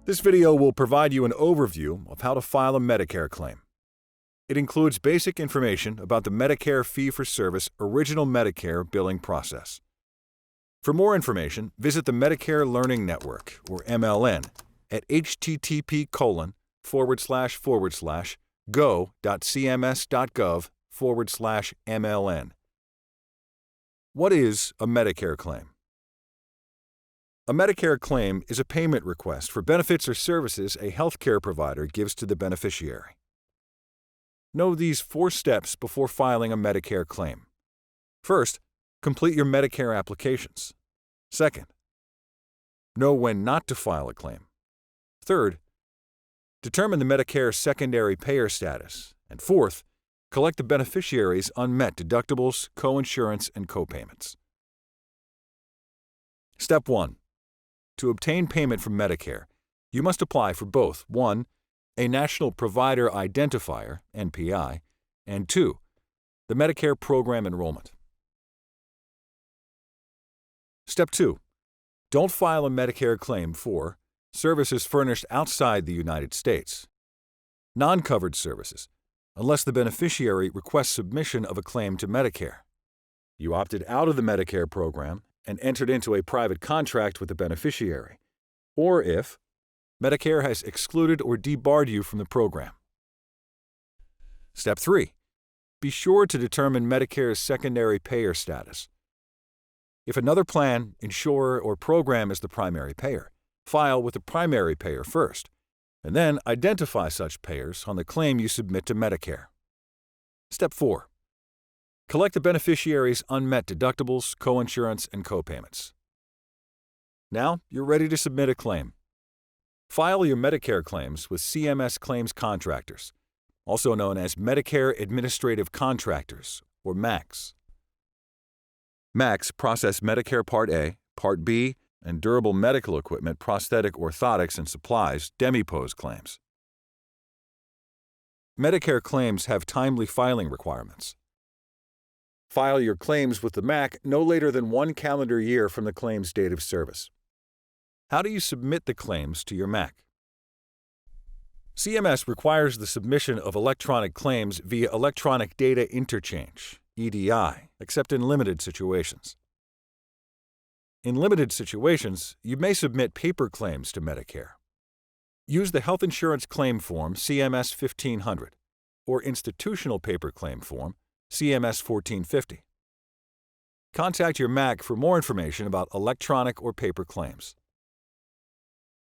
This video will provide you an overview of how to file a Medicare claim. It includes basic information about the Medicare fee-for-service Original Medicare billing process. For more information, visit the Medicare Learning Network, or MLN, at http://go.cms.gov/MLN. What is a Medicare claim? A Medicare claim is a payment request for benefits or services a healthcare provider gives to the beneficiary. Know these 4 steps before filing a Medicare claim. First, complete your Medicare applications. Second, know when not to file a claim. Third, determine the Medicare secondary payer status. And fourth, collect the beneficiary's unmet deductibles, coinsurance, and copayments. Step 1. To obtain payment from Medicare, you must apply for both 1. A National Provider Identifier, NPI, and 2. The Medicare Program Enrollment. Step 2. Don't file a Medicare claim for services furnished outside the United States, non-covered services, unless the beneficiary requests submission of a claim to Medicare. You opted out of the Medicare program and entered into a private contract with the beneficiary, or if Medicare has excluded or debarred you from the program. Step 3. Be sure to determine Medicare's secondary payer status. If another plan, insurer, or program is the primary payer, file with the primary payer first, and then identify such payers on the claim you submit to Medicare. Step 4. Collect the beneficiary's unmet deductibles, coinsurance, and copayments. Now you're ready to submit a claim. File your Medicare claims with CMS Claims Contractors, also known as Medicare Administrative Contractors, or MACs. MACs process Medicare Part A, Part B, and durable medical equipment, prosthetic orthotics, and supplies DMEPOS claims. Medicare claims have timely filing requirements. File your claims with the MAC no later than 1 calendar year from the claim's date of service. How do you submit the claims to your MAC? CMS requires the submission of electronic claims via Electronic Data Interchange, EDI, except in limited situations. In limited situations, you may submit paper claims to Medicare. Use the Health Insurance Claim Form CMS 1500 or Institutional Paper Claim Form CMS 1450. Contact your MAC for more information about electronic or paper claims.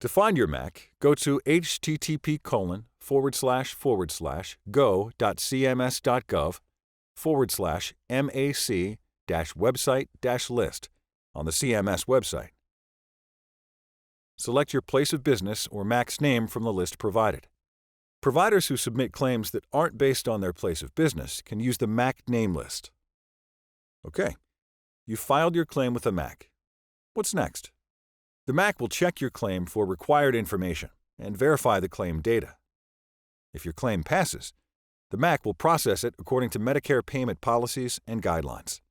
To find your MAC, go to http://go.cms.gov/MAC-website-list on the CMS website. Select your place of business or MAC's name from the list provided. Providers who submit claims that aren't based on their place of business can use the MAC name list. Okay, you filed your claim with the MAC. What's next? The MAC will check your claim for required information and verify the claim data. If your claim passes, the MAC will process it according to Medicare payment policies and guidelines.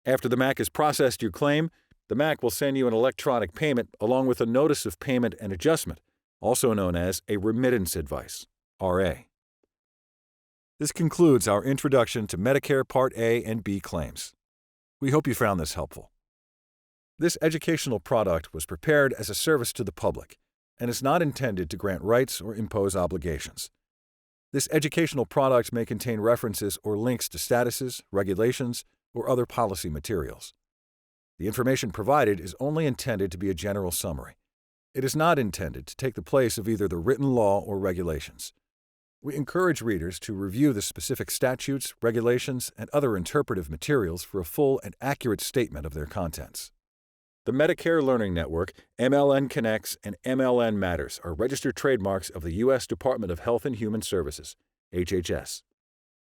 After the MAC has processed your claim, the MAC will send you an electronic payment along with a Notice of Payment and Adjustment, also known as a Remittance Advice, RA. This concludes our introduction to Medicare Part A and B claims. We hope you found this helpful. This educational product was prepared as a service to the public and is not intended to grant rights or impose obligations. This educational product may contain references or links to statuses, regulations, or other policy materials. The information provided is only intended to be a general summary. It is not intended to take the place of either the written law or regulations. We encourage readers to review the specific statutes, regulations, and other interpretive materials for a full and accurate statement of their contents. The Medicare Learning Network, MLN Connects, and MLN Matters are registered trademarks of the U.S. Department of Health and Human Services, HHS.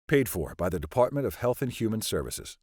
Paid for by the Department of Health and Human Services.